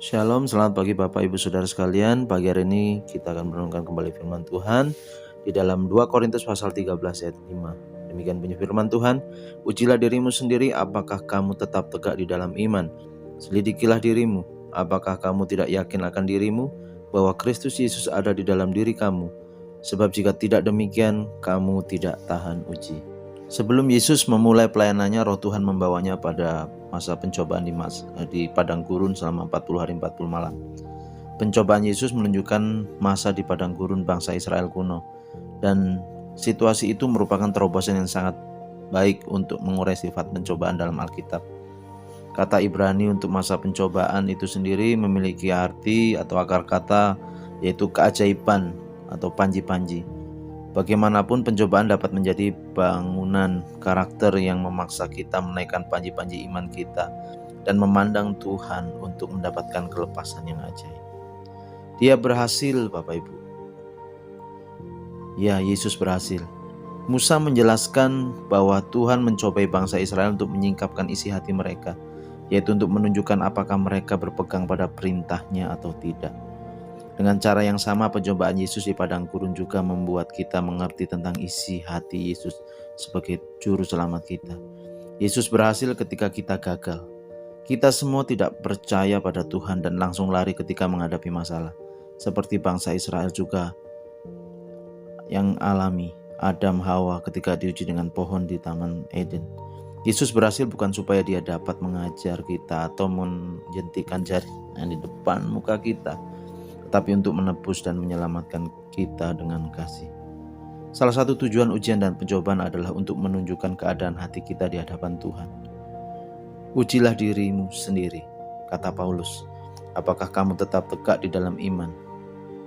Shalom, selamat pagi Bapak Ibu Saudara sekalian. Pagi hari ini kita akan merenungkan kembali firman Tuhan di dalam 2 Korintus pasal 13 ayat 5. Demikian bunyi firman Tuhan, ujilah dirimu sendiri apakah kamu tetap tegak di dalam iman. Selidikilah dirimu, apakah kamu tidak yakin akan dirimu bahwa Kristus Yesus ada di dalam diri kamu. Sebab jika tidak demikian, kamu tidak tahan uji. Sebelum Yesus memulai pelayanannya, Roh Tuhan membawanya pada masa pencobaan di padang gurun selama 40 hari 40 malam. Pencobaan Yesus menunjukkan masa di padang gurun bangsa Israel kuno, dan situasi itu merupakan terobosan yang sangat baik untuk mengurai sifat pencobaan dalam Alkitab. Kata Ibrani untuk masa pencobaan itu sendiri memiliki arti atau akar kata yaitu keajaiban atau panji-panji. Bagaimanapun pencobaan dapat menjadi bangunan karakter yang memaksa kita menaikkan panji-panji iman kita dan memandang Tuhan untuk mendapatkan kelepasan yang ajaib. Dia berhasil, Bapak Ibu. Ya, Yesus berhasil. Musa menjelaskan bahwa Tuhan mencobai bangsa Israel untuk menyingkapkan isi hati mereka, yaitu untuk menunjukkan apakah mereka berpegang pada perintahnya atau tidak. Dengan cara yang sama, pencobaan Yesus di padang gurun juga membuat kita mengerti tentang isi hati Yesus sebagai juru selamat kita. Yesus berhasil ketika kita gagal. Kita semua tidak percaya pada Tuhan dan langsung lari ketika menghadapi masalah. Seperti bangsa Israel juga yang alami Adam Hawa ketika diuji dengan pohon di Taman Eden. Yesus berhasil bukan supaya dia dapat mengajar kita atau menjentikan jarinya di depan muka kita, tetapi untuk menebus dan menyelamatkan kita dengan kasih. Salah satu tujuan ujian dan pencobaan adalah untuk menunjukkan keadaan hati kita di hadapan Tuhan. Ujilah dirimu sendiri, kata Paulus. Apakah kamu tetap tegak di dalam iman?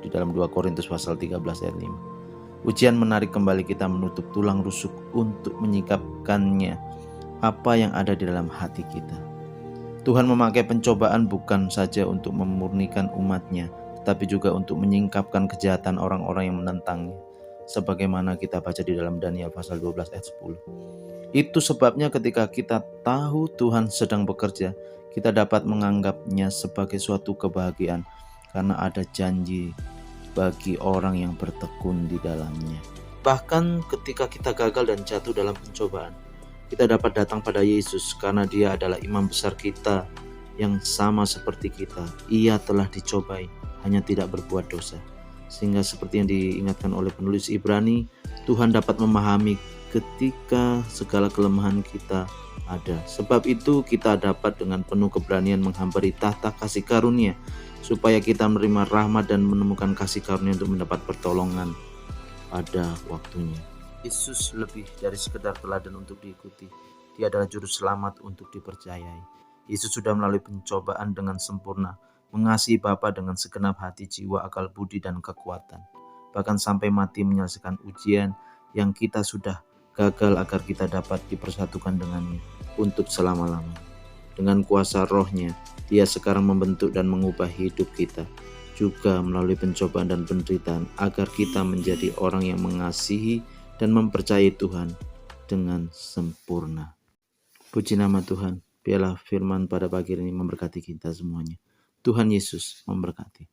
Di dalam 2 Korintus pasal 13 ayat 5. Ujian menarik kembali kita menutup tulang rusuk untuk menyingkapkannya apa yang ada di dalam hati kita. Tuhan memakai pencobaan bukan saja untuk memurnikan umatnya, tetapi juga untuk menyingkapkan kejahatan orang-orang yang menentangnya, sebagaimana kita baca di dalam Daniel pasal 12 ayat 10. Itu sebabnya ketika kita tahu Tuhan sedang bekerja, kita dapat menganggapnya sebagai suatu kebahagiaan karena ada janji bagi orang yang bertekun di dalamnya. Bahkan ketika kita gagal dan jatuh dalam pencobaan, kita dapat datang pada Yesus karena Dia adalah imam besar kita yang sama seperti kita. Ia telah dicobai, hanya tidak berbuat dosa. Sehingga seperti yang diingatkan oleh penulis Ibrani, Tuhan dapat memahami ketika segala kelemahan kita ada. Sebab itu kita dapat dengan penuh keberanian menghampiri tahta kasih karunia, supaya kita menerima rahmat dan menemukan kasih karunia untuk mendapat pertolongan pada waktunya. Yesus lebih dari sekedar teladan untuk diikuti. Dia adalah juru selamat untuk dipercayai. Yesus sudah melalui pencobaan dengan sempurna, mengasihi Bapa dengan segenap hati, jiwa, akal budi, dan kekuatan. Bahkan sampai mati menyelesaikan ujian yang kita sudah gagal agar kita dapat dipersatukan dengannya untuk selama-lamanya. Dengan kuasa Roh-Nya, Dia sekarang membentuk dan mengubah hidup kita, juga melalui pencobaan dan penderitaan, agar kita menjadi orang yang mengasihi dan mempercayai Tuhan dengan sempurna. Puji nama Tuhan. Biarlah firman pada pagi ini memberkati kita semuanya. Tuhan Yesus memberkati.